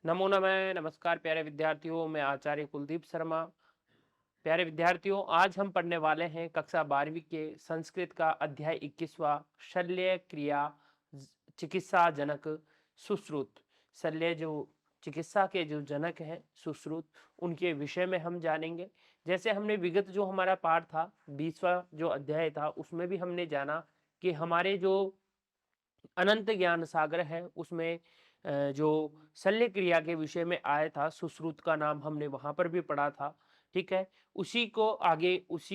नमो नमः। नमस्कार प्यारे विद्यार्थियों, मैं आचार्य कुलदीप शर्मा। प्यारे विद्यार्थियों, आज हम पढ़ने वाले हैं कक्षा 12वीं के संस्कृत का अध्याय 21वां शल्य क्रिया चिकित्सा जनक सुश्रुत। शल्य जो चिकित्सा के जो जनक हैं सुश्रुत, उनके विषय में हम जानेंगे। जैसे हमने विगत जो हमारा पाठ था 20वां जो अध्याय था, उसमें भी हमने जाना कि हमारे जो अनंत ज्ञान सागर है उसमें जो शल्य क्रिया के विषय में आया था, सुश्रुत का नाम हमने वहां पर भी पढ़ा था। ठीक है, उसी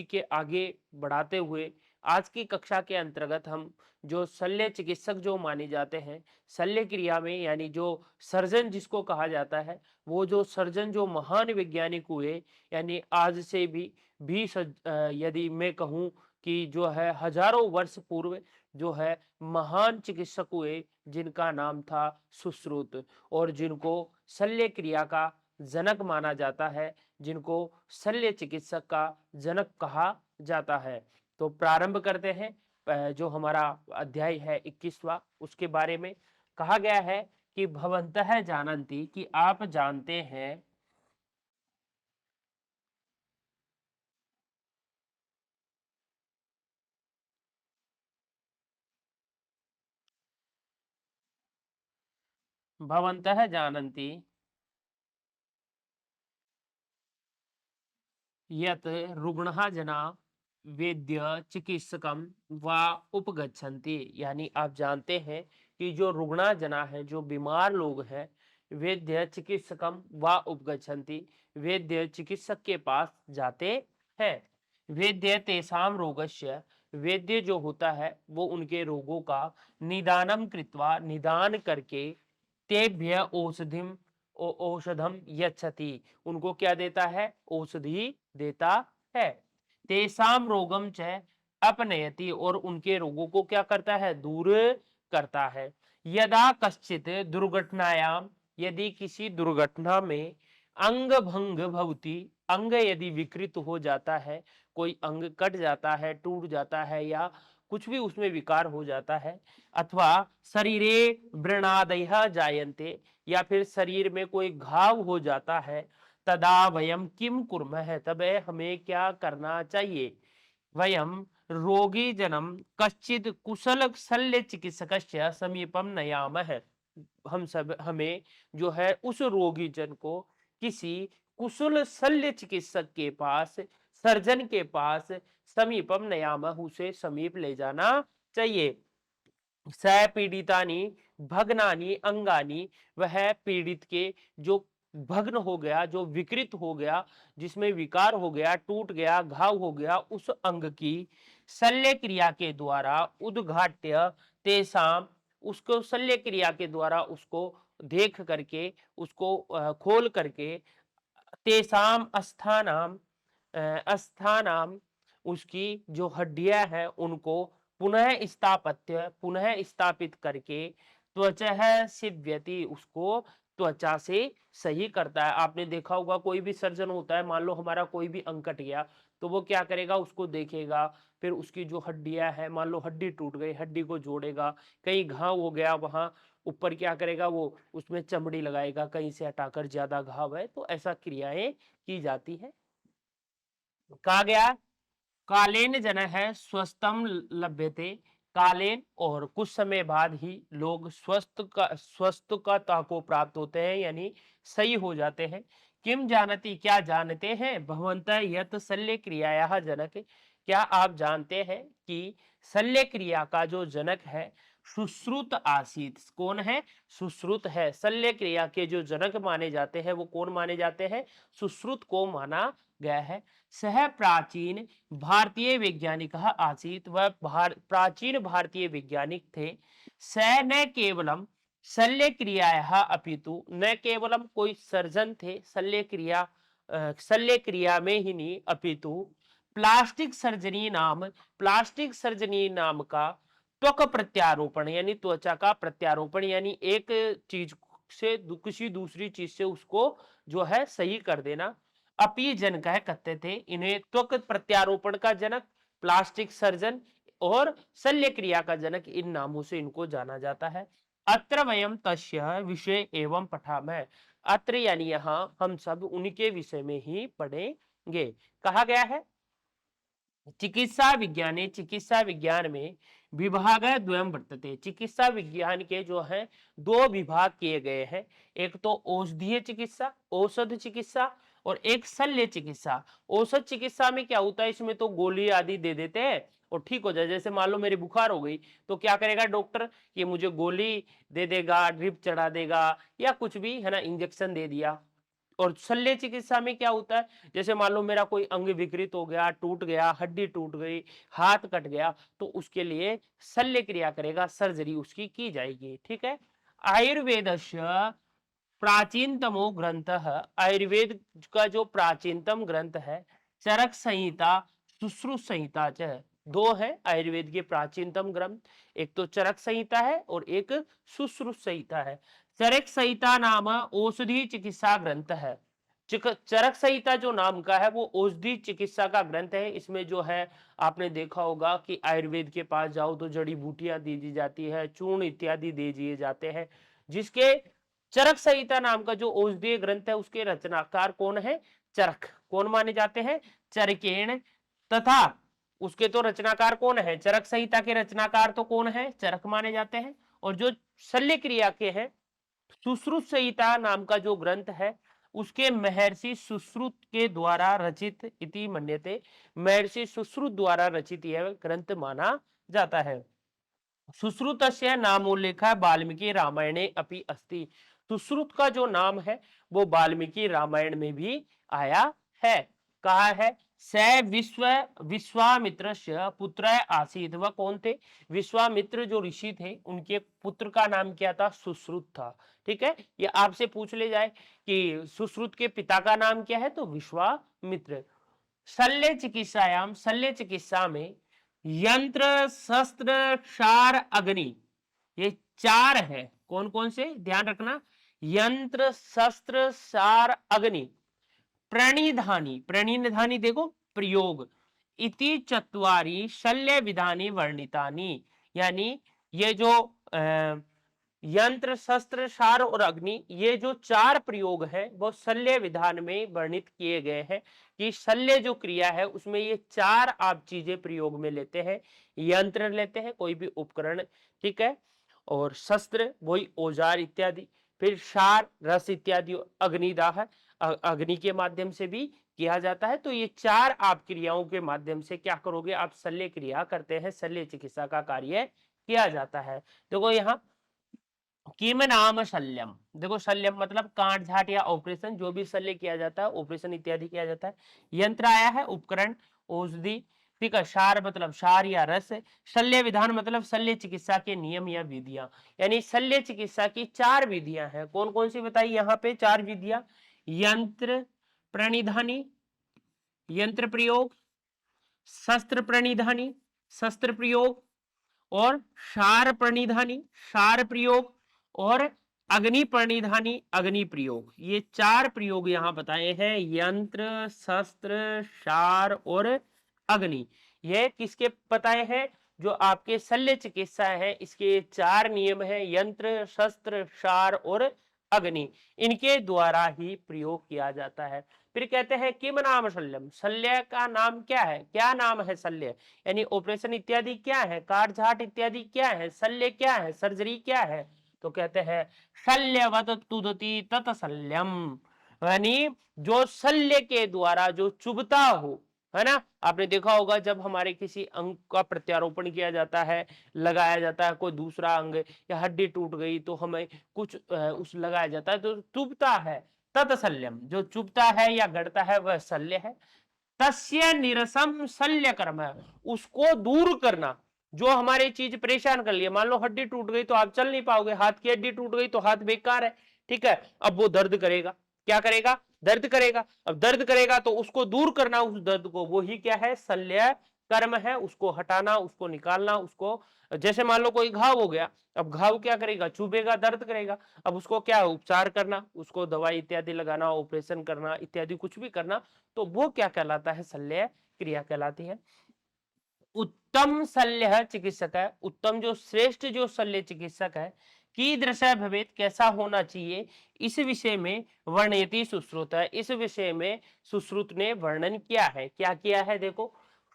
के आगे बढ़ाते हुए आज की कक्षा के अंतर्गत हम जो शल्य चिकित्सक जो माने जाते हैं शल्य क्रिया में, यानी जो सर्जन जिसको कहा जाता है, वो जो सर्जन जो महान वैज्ञानिक हुए, यानी आज से भी 20 यदि मैं कहूँ कि जो है हजारों वर्ष पूर्व जो है महान चिकित्सक हुए, जिनका नाम था सुश्रुत, और जिनको शल्य क्रिया का जनक माना जाता है, जिनको शल्य चिकित्सक का जनक कहा जाता है। तो प्रारंभ करते हैं। जो हमारा अध्याय है 21वां, उसके बारे में कहा गया है कि भवन्तः जानन्ति, कि आप जानते हैं। भवन्तः जानन्ति यत् रुग्णः जना वैद्य चिकित्सकम व उपगच्छन्ति, यानी आप जानते हैं कि जो रुग्णा जना है, जो बीमार लोग हैं, वैद्य चिकित्सकम व उपगच्छन्ति, वैद्य चिकित्सक के पास जाते हैं। वैद्य तेषां रोगस्य, वैद्य जो होता है वो उनके रोगों का निदानम कृत्वा, निदान करके, तेभ्य औषधिम औषधम यच्छति, उनको क्या देता है, औषधि देता है। तेसाम रोगम च अपनयति, और उनके रोगों को क्या करता है, दूर करता है। यदा कश्चित दुर्घटनायाम, यदि किसी दुर्घटना में अंग भंग भवति, अंग यदि विकृत हो जाता है, कोई अंग कट जाता है, टूट जाता है, या कुछ भी उसमें विकार हो जाता है, अथवा शरीरे व्रणादयः जायन्ते, या फिर शरीर में कोई घाव हो जाता है, तदा वयम किम कुर्मः, तब हमें क्या करना चाहिए। वयम रोगी जनम कश्चित कुशल शल्य चिकित्सकस्य समीपम नयामः, हमें जो है उस रोगी जन को किसी कुशल शल्य चिकित्सक के पास, सर्जन के पास, समीपम नयामः, उसे समीप ले जाना चाहिए। स पीड़ितानि भग्नानि अंगानि, वह पीड़ित के जो भग्न हो गया, जो विकृत हो गया, जिसमें विकार हो गया, टूट गया, घाव हो गया, उस अंग की शल्य क्रिया के द्वारा उद्घाट्य तेसाम, उसको शल्य क्रिया के द्वारा उसको देख करके, उसको खोल करके, तेसाम अस्थानाम अस्थानाम, उसकी जो हड्डियां हैं उनको पुनः स्थापत्य, पुनः स्थापित करके, त्वचा सिव्यति, उसको त्वचा से सही करता है। आपने देखा होगा कोई भी सर्जन होता है, मान लो हमारा कोई भी अंग कट गया, तो वो क्या करेगा, उसको देखेगा, फिर उसकी जो हड्डियां हैं, मान लो हड्डी टूट गई, हड्डी को जोड़ेगा, कहीं घाव हो गया वहां ऊपर क्या करेगा, वो उसमें चमड़ी लगाएगा, कहीं से हटाकर, ज्यादा घाव है तो ऐसा क्रियाएं की जाती है। कहा गया कालेन जन है स्वस्थम लभ्यते, कालेन, और कुछ समय बाद ही लोग स्वस्थता को प्राप्त होते हैं, यानी सही हो जाते हैं। किम जानती, क्या जानते हैं, भगवंत यत शल्य क्रियाया जनक, क्या आप जानते हैं कि शल्य क्रिया का जो जनक है सुश्रुत आसीत, कौन है, सुश्रुत है। शल्य क्रिया के जो जनक माने जाते हैं वो कौन माने जाते हैं, सुश्रुत को माना गया है। सह प्राचीन भारतीय वैज्ञानिक आसीत, वह प्राचीन भारतीय वैज्ञानिक थे। स न केवलम शल्य क्रियाया अपितु, न केवलम कोई सर्जन थे शल्य क्रिया, शल्य क्रिया में ही नहीं, अपितु प्लास्टिक सर्जरी नाम का त्वक प्रत्यारोपण, यानी त्वचा का प्रत्यारोपण, यानी एक चीज से किसी दूसरी चीज से उसको जो है सही कर देना, अपी जन कह कहते थे इन्हें। त्वक प्रत्यारोपण का जनक, प्लास्टिक सर्जन और शल्य क्रिया का जनक, इन नामों से इनको जाना जाता है। अत्र वयम तस्य विषय एवं पठामः। अत्र यानी यहाँ हम सब उनके विषय में ही पढ़ेंगे। कहा गया है चिकित्सा विज्ञान में विभाग द्वयम वर्तते। चिकित्सा विज्ञान के जो है दो विभाग किए गए हैं। एक तो औषधीय चिकित्सा, औषध चिकित्सा, और एक शल्य चिकित्सा। औषध चिकित्सा में क्या होता है, इसमें तो गोली आदि दे देते हैं और ठीक हो जाए। जैसे मान लो मेरी बुखार हो गई तो क्या करेगा डॉक्टर, ये मुझे गोली दे देगा, ड्रिप चढ़ा देगा या कुछ भी है ना, इंजेक्शन दे दिया। और शल्य चिकित्सा में क्या होता है, जैसे मान लो मेरा कोई अंग विकृत हो गया, टूट गया, हड्डी टूट गई, हाथ कट गया, तो उसके लिए शल्य क्रिया करेगा, सर्जरी उसकी की जाएगी। ठीक है। आयुर्वेदस्य प्राचीनतमो ग्रंथ, आयुर्वेद का जो प्राचीनतम ग्रंथ है, चरक संहिता, सुश्रुत संहिता च। दो है आयुर्वेद के प्राचीनतम ग्रंथ, एक तो चरक संहिता है और एक सुश्रुत संहिता है। चरक संहिता नाम औषधि चिकित्सा ग्रंथ है। चरक संहिता जो नाम का है वो औषधि चिकित्सा का ग्रंथ है। इसमें जो है आपने देखा होगा कि आयुर्वेद के पास जाओ तो जड़ी बूटियां दी दी जाती है, चूर्ण इत्यादि दे दिए जाते हैं। जिसके चरक संहिता नाम का जो औषधीय ग्रंथ है उसके रचनाकार कौन है, चरक। कौन माने जाते हैं, चरकेण। तथा उसके तो रचनाकार कौन है, चरक संहिता के रचनाकार तो कौन है, चरक माने जाते हैं। और जो शल्य क्रिया के हैं, सुश्रुत संहिता नाम का जो ग्रंथ है उसके महर्षि सुश्रुत के द्वारा रचित इति मन्यते। महर्षि सुश्रुत द्वारा रचित यह ग्रंथ माना जाता है। सुश्रुतस्य नामोल्लेख वाल्मीकि रामायणे अपि अस्ति। सुश्रुत का जो नाम है वो वाल्मीकि रामायण में भी आया है। कहा है स विश्वामित्र पुत्र आसीत। वह कौन थे, विश्वामित्र जो ऋषि थे उनके पुत्र का नाम क्या था, सुश्रुत था। ठीक है, ये आपसे पूछ ले जाए कि सुश्रुत के पिता का नाम क्या है, तो विश्वामित्र। शल्य चिकित्सा में यंत्र शस्त्र क्षार अग्नि, ये चार है। कौन कौन से, ध्यान रखना, यंत्र शस्त्र क्षार अग्नि, प्रणिधानी, प्रणिधानी देखो प्रयोग, इति चत्वारि शल्य विधानी वर्णितानी। यानी ये जो यंत्र शस्त्र क्षार और अग्नि, ये जो चार प्रयोग है वो शल्य विधान में वर्णित किए गए हैं। कि शल्य जो क्रिया है उसमें ये चार आप चीजें प्रयोग में लेते हैं। यंत्र लेते हैं, कोई भी उपकरण, ठीक है, और शस्त्र वही औजार इत्यादि, फिर क्षार रस इत्यादि, अग्निदाह अग्नि के माध्यम से भी किया जाता है। तो ये चार आप क्रियाओं के माध्यम से क्या करोगे, आप शल्य क्रिया करते हैं, शल्य चिकित्सा का कार्य किया जाता है। देखो यहाँ किम नाम शल्यम, देखो शल्यम मतलब काट झाट या ऑपरेशन, जो भी शल्य किया जाता है, ऑपरेशन इत्यादि किया जाता है। यंत्र आया है, उपकरण, औषधि, ठीक है। क्षार मतलब क्षार या रस। शल्य विधान मतलब शल्य चिकित्सा के नियम या विधियां। यानी शल्य चिकित्सा की चार विधियां हैं। कौन कौन सी बताई यहाँ पे, चार विधियां, यंत्र प्रणिधानी, यंत्र प्रयोग, शस्त्र प्रणिधानी, शस्त्र प्रयोग, और क्षार प्रणिधानी, क्षार प्रयोग, और अग्नि प्रणिधानी, अग्नि प्रयोग। ये चार प्रयोग यहाँ बताए हैं, यंत्र शस्त्र क्षार और अग्नि। ये किसके बताए हैं, जो आपके शल्य चिकित्सा है इसके चार नियम है, यंत्र शस्त्र क्षार और अग्नि, इनके द्वारा ही प्रयोग किया जाता है। फिर कहते हैं किम नाम शल्यम, शल्य का नाम क्या है, क्या नाम है शल्य, यानी ऑपरेशन इत्यादि क्या है, काटछाट इत्यादि क्या है, शल्य क्या है, सर्जरी क्या है, तो कहते हैं शल्यवत तुदति तत शल्यम। यानी जो शल्य के द्वारा जो चुभता हो, है ना। आपने देखा होगा जब हमारे किसी अंग का प्रत्यारोपण किया जाता है, लगाया जाता है कोई दूसरा अंग, या हड्डी टूट गई तो हमें कुछ उस लगाया जाता है तो चुभता है, तत्शल्यम, जो चुभता है या गड़ता है वह शल्य है। तस्य निरसम शल्य कर्म, उसको दूर करना, जो हमारी चीज परेशान कर लिया, मान लो हड्डी टूट गई तो आप चल नहीं पाओगे, हाथ की हड्डी टूट गई तो हाथ बेकार है, ठीक है। अब वो दर्द करेगा, क्या करेगा, दर्द करेगा। अब दर्द करेगा तो उसको दूर करना, उस दर्द को, वो ही क्या है, शल्य कर्म है। उसको हटाना, उसको निकालना, उसको, जैसे मान लो कोई घाव हो गया, अब घाव क्या करेगा, चुभेगा, दर्द करेगा। अब उसको क्या उपचार करना, उसको दवाई इत्यादि लगाना, ऑपरेशन करना इत्यादि कुछ भी करना, तो वो क्या कहलाता है, शल्य क्रिया कहलाती है। उत्तम शल्य चिकित्सक है, उत्तम जो श्रेष्ठ जो शल्य चिकित्सक है, कीदृश भवेत्, कैसा होना चाहिए, इस विषय में वर्णयति सुश्रुत है। इस विषय में सुश्रुत ने वर्णन किया है। क्या किया है देखो,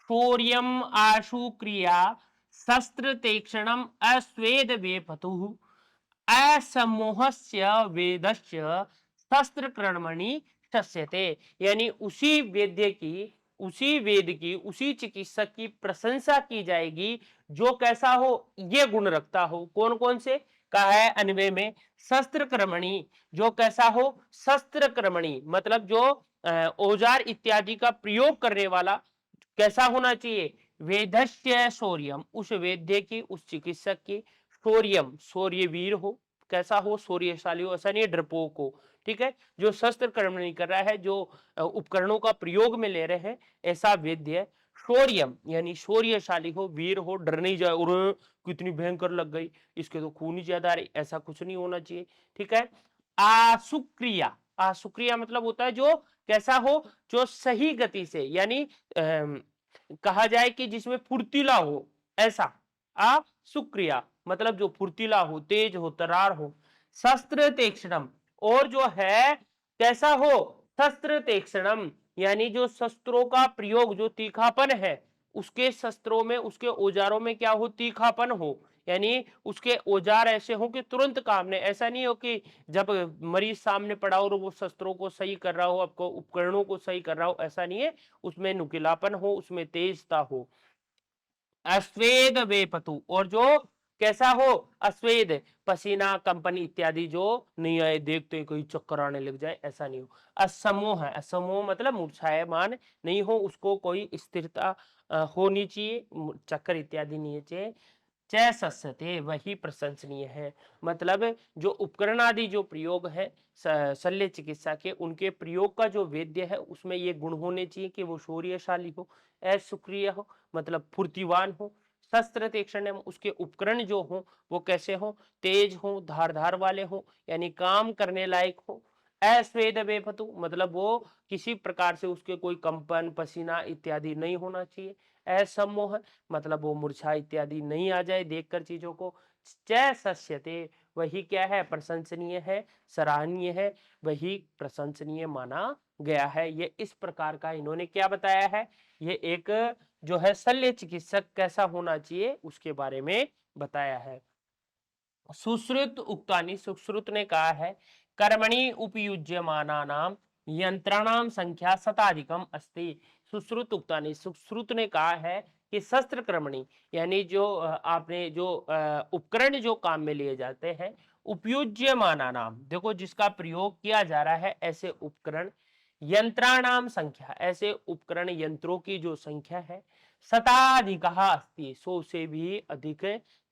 शौर्यम आशु क्रिया शस्त्र तीक्ष्णम अस्वेद वेपतु असमोहस्य वेदस्य शस्त्र कर्मणि शस्यते। यानी उसी वेद की, उसी चिकित्सक की प्रशंसा की जाएगी जो कैसा हो, ये गुण रखता हो। कौन कौन से कहा है अन्वय में, शस्त्र कर्मणि, जो कैसा हो, शस्त्र कर्मणि मतलब जो औजार इत्यादि का प्रयोग करने वाला कैसा होना चाहिए, वेदस्य शौर्यम, उस वेद्य की, उस चिकित्सक की, शौर्यम शौर्यवीर हो, कैसा हो, शौर्यशाली हो, ऐसा नहीं डरपोक हो। ठीक है, जो शस्त्र कर्म नहीं कर रहा है, जो उपकरणों का प्रयोग में ले रहे हैं, ऐसा वेद्य। शौर्यम यानी शौर्यशाली हो, वीर हो, डर नहीं जाए और कितनी भयंकर लग गई, इसके तो खून ही ज्यादा आ रही, ऐसा कुछ नहीं होना चाहिए। ठीक है, आसुक्रिया, आसुक्रिया मतलब होता है जो कैसा हो, जो सही गति से, यानी कहा जाए कि जिसमें फुर्तीला हो, ऐसा सुक्रिया मतलब जो फुर्तीला हो, तेज हो, तरार हो। शस्त्र तीक्ष्णम, और जो है कैसा हो, शस्त्र तीक्ष्णम यानी जो शस्त्रों का प्रयोग, जो तीखापन है, उसके शस्त्रों में, उसके औजारों में क्या हो, तीखापन हो। यानी उसके औजार ऐसे हो कि तुरंत काम ने, ऐसा नहीं हो कि जब मरीज सामने पड़ा हो और वो शस्त्रों को सही कर रहा हो, आपको उपकरणों को सही कर रहा हो, ऐसा नहीं है। उसमें नुकीलापन हो, उसमें तेजता हो। अस्वेद वेपतु, और जो कैसा हो, अस्वेद पसीना कंपनी इत्यादि जो नहीं आए, देखते ही कोई चक्कर आने लग जाए, ऐसा नहीं हो। असमोह है, असमोह मतलब मूर्छायमान नहीं हो, उसको कोई स्थिरता होनी चाहिए, चक्कर इत्यादि नहीं चाहिए। चय सस्यते, वही प्रशंसनीय है। मतलब जो उपकरण आदि जो प्रयोग है शल्य चिकित्सा के, उनके प्रयोग का जो वेद्य है, उसमें ये गुण होने चाहिए कि वो शौर्यशाली हो, असुक्रिय हो मतलब फुर्तीवान हो, शस्त्र तीक्ष्ण, उसके उपकरण जो हो वो कैसे हो, तेज हो, धार वाले हो, यानी काम करने लायक हो। अस्वेद वेपतु मतलब वो किसी प्रकार से उसके कोई कंपन, पसीना इत्यादि नहीं होना चाहिए। असमोह मतलब वो मूर्छा इत्यादि नहीं आ जाए देखकर चीजों को। च सस्यते, वही क्या है, प्रशंसनीय है, सराहनीय है, वही प्रशंसनीय माना गया है। ये इस प्रकार का इन्होंने क्या बताया है, ये एक जो है शल्य चिकित्सक कैसा होना चाहिए उसके बारे में बताया है। सुश्रुत उक्तानि, सुश्रुत ने कहा है, कर्मणि उपयुज्यमानानाम यंत्राणाम संख्या शताधिकम अस्ति। सुश्रुत उक्तानि, सुश्रुत ने कहा है कि शस्त्र कर्मणि यानी जो आपने जो उपकरण जो काम में लिए जाते हैं, उपयुज्यमानानाम देखो जिसका प्रयोग किया जा रहा है, ऐसे उपकरण, यंत्राणाम संख्या ऐसे उपकरण यंत्रों की जो संख्या है, शताधिकः अस्ति 100 से भी अधिक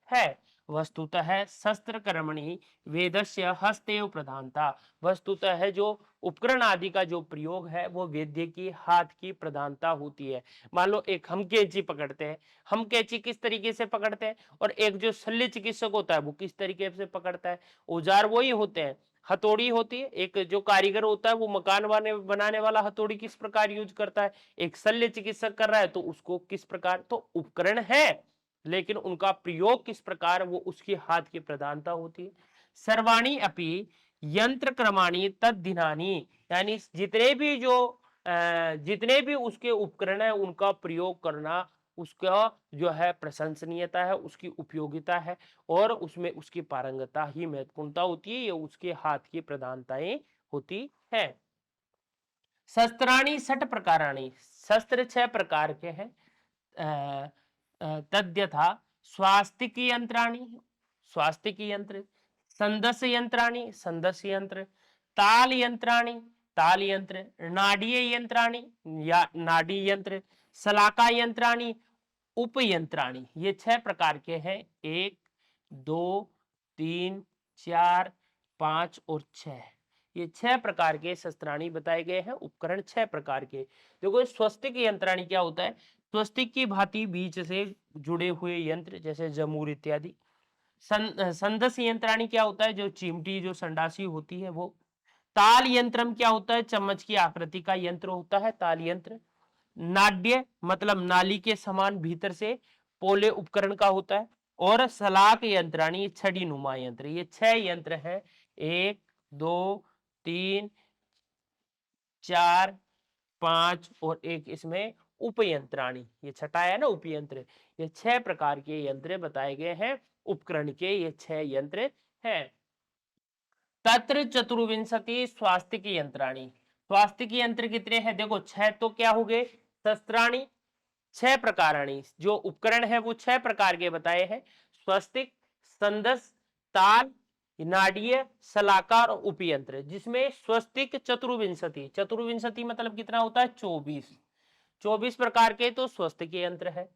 है। वस्तुतः शस्त्र कर्मणि वेदस्य हस्तेव प्रधानता, वस्तुतः जो उपकरण आदि का जो प्रयोग है वो वेद्य की हाथ की प्रधानता होती है। मान लो एक हम कैंची पकड़ते हैं, हम कैंची किस तरीके से पकड़ते हैं, और एक जो शल्य चिकित्सक होता है वो किस तरीके से पकड़ता है। औजार वही होते हैं, हथौड़ी होती है, एक जो कारीगर होता है वो मकान बनाने वाला हथौड़ी किस प्रकार यूज करता है, एक शल्य चिकित्सक कर रहा है तो उसको किस प्रकार, तो उपकरण है लेकिन उनका प्रयोग किस प्रकार, वो उसकी हाथ की प्रधानता होती है। सर्वाणी अपि यंत्र क्रमाणी तद्दिनानी, यानी जितने भी उसके उपकरण है उनका प्रयोग करना, उसका जो है प्रशंसनीयता है, उसकी उपयोगिता है, और उसमें उसकी पारंगता ही महत्वपूर्णता होती है, ये उसके हाथ की प्रधानताएं होती है। शस्त्राणी षट प्रकाराणी, शस्त्र 6 प्रकार के हैं। तद्यथा स्वास्तिक यंत्राणी, स्वास्तिक यंत्र, संदस यंत्राणी, संदस यंत्र, ताल यंत्राणी, ताल यंत्र, नाड़ीय यंत्राणी या नाड़ी यंत्र, सलाका यंत्राणी, उपयंत्राणी, ये 6 प्रकार के हैं। 1 2 3 4 5 और 6, ये 6 प्रकार के शस्त्राणी बताए गए हैं, उपकरण 6 प्रकार के। देखो स्वस्तिक यंत्राणी क्या होता है, स्वस्तिक की भांति बीच से जुड़े हुए यंत्र जैसे जमूर इत्यादि। संदस यंत्राणी क्या होता है, जो चिमटी जो संडासी होती है वो। ताल यंत्रम क्या होता है, चम्मच की आकृति का यंत्र होता है ताल यंत्र। नाड्य मतलब नाली के समान भीतर से पोले उपकरण का होता है। और सलाक यंत्राणी छड़ी नुमा यंत्र। ये 6 यंत्र हैं। 1 2 3 4 5 और एक इसमें उपयंत्राणी, ये छठा है ना उपयंत्र। ये 6 प्रकार के यंत्र बताए गए हैं। उपकरण के ये 6 यंत्र हैं। तत्र चतुर्विंशति स्वास्तिक यंत्राणी। स्वास्तिक यंत्र कितने हैं? देखो 6 तो क्या हो गए? शस्त्राणी। 6 प्रकाराणी, जो उपकरण है वो 6 प्रकार के बताए हैं। स्वस्तिक, संदस, ताल, नाड़ीय, सलाकार और उपयंत्र। जिसमें स्वस्तिक चतुर्विंशति, चतुर्विंशति मतलब कितना होता है? 24। 24 प्रकार के तो स्वस्तिक यंत्र है।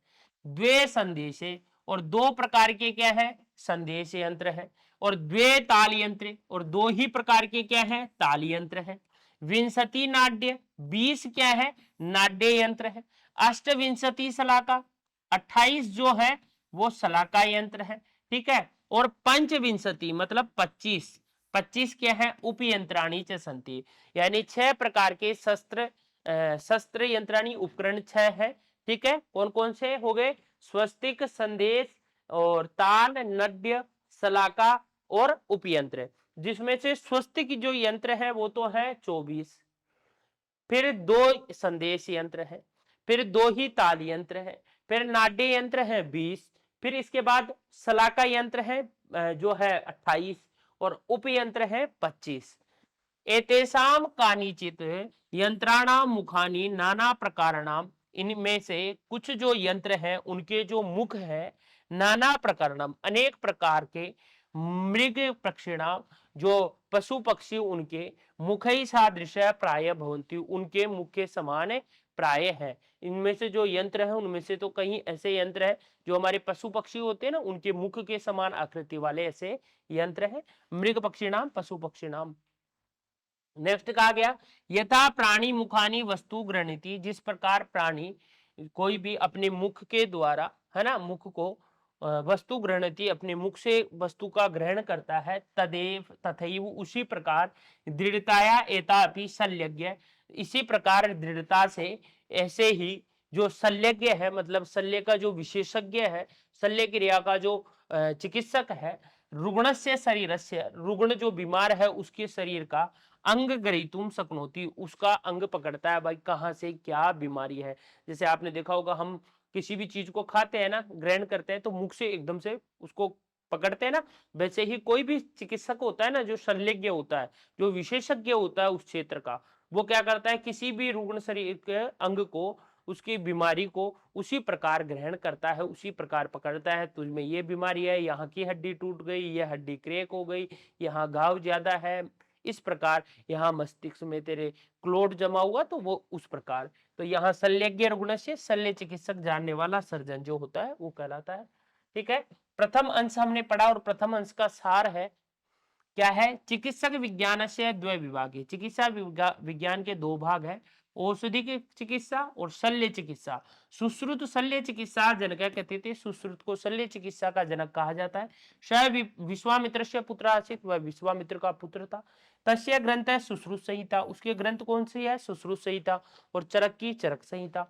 द्वे संदेशे, और 2 प्रकार के क्या है? संदेश यंत्र है। और द्वे ताल यंत्र, और 2 ही प्रकार के क्या है? ताल यंत्र है। विंशति नाट्य, 20 क्या है? नाट्य यंत्र है। अष्टविंशति सलाका, 28 जो है वो सलाका यंत्र है। ठीक है। और पंचविंशति मतलब 25, 25 क्या है? उपयंत्राणी च संति, यानी 6 प्रकार के शस्त्र यंत्राणी उपकरण 6 है। ठीक है। कौन कौन से हो गए? स्वस्तिक, संदेश और ताल, नड्य, सलाका और उपयंत्र। जिसमें से स्वस्तिक जो यंत्र है वो तो है 24, फिर 2 संदेश यंत्र है, फिर 2 ही ताल यंत्र है, फिर नाट्य यंत्र है 20, फिर इसके बाद सलाका यंत्र है जो है 28 और उपयंत्र है 25। एतेषां कानिचित यंत्राणाम मुखानि नाना प्रकाराणाम, इनमें से कुछ जो यंत्र हैं उनके जो मुख है नाना प्रकाराणाम अनेक प्रकार के, मृग पक्षिणाम जो पशु पक्षी उनके मुख ही सादृश प्राय भवंती, उनके मुख के समान प्राय है। इनमें से जो यंत्र है उनमें से तो कहीं ऐसे यंत्र है जो हमारे पशु पक्षी होते हैं ना उनके मुख के समान आकृति वाले ऐसे यंत्र है। मृग पक्षिणाम, पशु पक्षिणाम। नेक्स्ट कहा गया यथा प्राणी मुखानी वस्तु गृणीति, जिस प्रकार प्राणी कोई भी अपने मुख के द्वारा, है ना, मुख को वस्तु गृणीति अपने मुख से वस्तु का ग्रहण करता है, तदेव तथैव उसी प्रकार दृढ़ताया एतापि शल्यज्ञ, इसी प्रकार दृढ़ता से ऐसे ही जो शल्यज्ञ है, मतलब शल्य का जो विशेषज्ञ है, शल्य क्रिया का जो चिकित्सक है, रुग्णस्य शरीरस्य, रुग्ण जो बीमार है उसके शरीर का अंग ग्रहीतुम शक्नोति, उसका अंग पकड़ता है भाई कहाँ से क्या बीमारी है। जैसे आपने देखा होगा हम किसी भी चीज को खाते हैं ना, ग्रहण करते हैं तो मुख से एकदम से उसको पकड़ते हैं ना, वैसे ही कोई भी चिकित्सक होता है ना जो शल्यज्ञ होता है, जो विशेषज्ञ होता है उस क्षेत्र का, वो क्या करता है किसी भी रुग्ण शरीर के अंग को, उसकी बीमारी को उसी प्रकार ग्रहण करता है, उसी प्रकार पकड़ता है। तुझमें ये बीमारी है, यहाँ की हड्डी टूट गई, ये हड्डी क्रैक हो गई, यहाँ घाव ज्यादा है, इस प्रकार यहाँ मस्तिष्क में तेरे क्लोट जमा हुआ तो वो उस प्रकार। तो यहाँ शल्यज्ञ रुग्ण से शल्य चिकित्सक, जानने वाला सर्जन जो होता है वो कहलाता है। ठीक है। प्रथम अंश हमने पढ़ा और प्रथम अंश का सार है क्या है? चिकित्सक विज्ञान से द्वय विभाग है। चिकित्सा विज्ञान के 2 भाग है, औषधि की चिकित्सा और शल्य चिकित्सा। सुश्रुत शल्य चिकित्सा जनक कहते थे, सुश्रुत को शल्य चिकित्सा का जनक कहा जाता है। स विश्वामित्र से पुत्र आसित, वह विश्वामित्र का पुत्र था। तस्य ग्रंथ है सुश्रुत संहिता, उसके ग्रंथ कौन सी है? सुश्रुत संहिता। और चरक की चरक संहिता।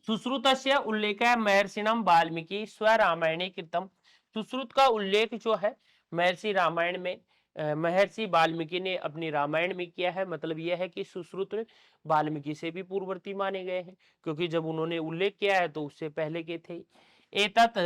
सुश्रुतस्य उल्लेख है महर्षिणम वाल्मीकि स्वरामायणे कृतम। सुश्रुत का उल्लेख जो है महर्षि रामायण में महर्षि वाल्मीकि ने अपनी रामायण में किया है। मतलब यह है कि सुश्रुत वाल्मीकि से भी पूर्ववर्ती माने गए हैं, क्योंकि जब उन्होंने उल्लेख किया है तो उससे पहले के थे। एतत्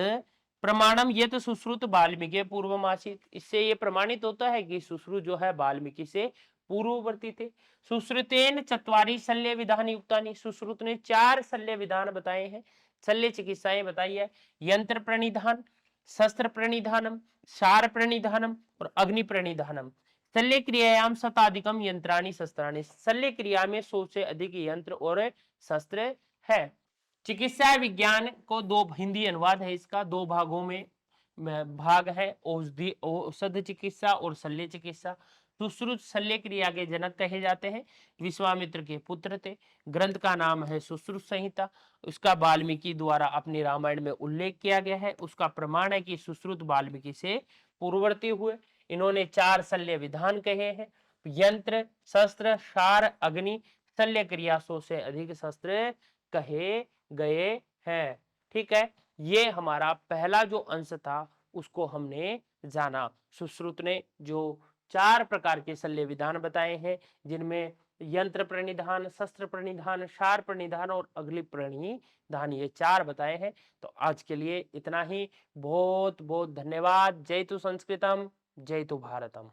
प्रमाणम यत सुश्रुत वाल्मीकि पूर्वमासीत, इससे ये प्रमाणित होता है कि सुश्रुत जो है वाल्मीकि से पूर्ववर्ती थे। सुश्रुतेन चत्वारि शल्य विधान युक्तानि, सुश्रुत ने 4 शल्य विधान बताए हैं, शल्य चिकित्साएं बताई है। यंत्र प्रणिधान, शस्त्र प्रणिधानम, सार प्रणिधानम और अग्नि प्रणिधानम। शल्य क्रियायाम शताधिकम यंत्राणि शस्त्राणि, शल्य क्रिया में 100 से अधिक यंत्र और शस्त्र है। चिकित्सा विज्ञान को 2 हिंदी अनुवाद है इसका, 2 भागों में भाग है, औषधि औषध चिकित्सा और शल्य चिकित्सा। सुश्रुत शल्य क्रिया के जनक कहे जाते हैं, विश्वामित्र के पुत्र थे। ग्रंथ का नाम है सुश्रुत संहिता, उसका वाल्मीकि द्वारा अपने रामायण में उल्लेख किया गया है। उसका प्रमाण है कि सुश्रुत वाल्मीकि से पूर्ववर्ती हुए। इन्होंने 4 शल्य विधान कहे हैं, यंत्र, शस्त्र, सार, अग्नि, शल्य क्रिया 100 से अधिक शस्त्र कहे गए हैं। ठीक है। ये हमारा पहला जो अंश था उसको हमने जाना। सुश्रुत ने जो 4 प्रकार के शल्य विधान बताए हैं, जिनमें यंत्र प्रणिधान, शस्त्र प्रणिधान, शार प्रणिधान और अग्नि प्रणिधान, ये 4 बताए हैं। तो आज के लिए इतना ही। बहुत बहुत धन्यवाद। जय तु संस्कृतम, जय तु भारतम।